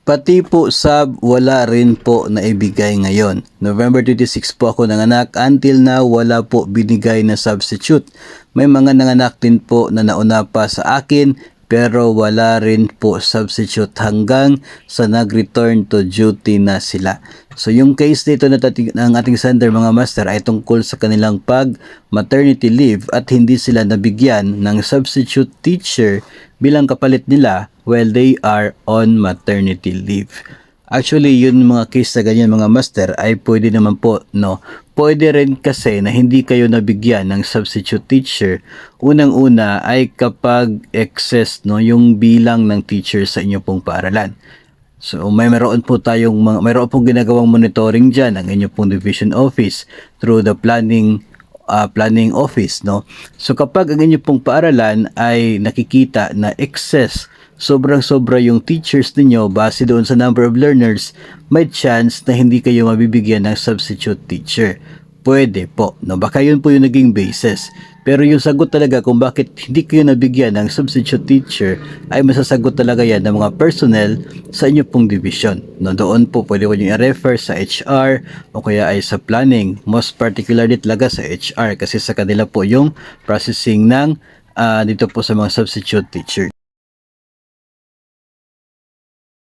Pati po sub, wala rin po na ibigay ngayon. November 26 po ako nanganak. Until now, wala po binigay na substitute. May mga nanganak din po na nauna pa sa akin, pero wala rin po substitute hanggang sa nag-return to duty na sila. So yung case dito na ng ating sender mga master ay tungkol sa kanilang maternity leave at hindi sila nabigyan ng substitute teacher bilang kapalit nila while they are on maternity leave. Actually, yun mga case na ganyan mga master ay pwede naman po, no? Pwede rin kasi na hindi kayo nabigyan ng substitute teacher. Unang-una ay kapag excess, no, yung bilang ng teacher sa inyo pong paaralan. So, mayroon pong ginagawang monitoring dyan ang inyo pong division office through the planning office, no? So, kapag ang inyo pong paaralan ay nakikita na excess, sobrang-sobra yung teachers ninyo base doon sa number of learners, may chance na hindi kayo mabibigyan ng substitute teacher. Pwede po, no? Baka yun po yung naging basis. Pero yung sagot talaga kung bakit hindi kayo nabigyan ng substitute teacher ay masasagot talaga yan ng mga personnel sa inyo pong division. No, doon po pwede ko yung i-refer sa HR o kaya ay sa planning. Most particularly talaga sa HR kasi sa kanila po yung processing ng dito po sa mga substitute teacher.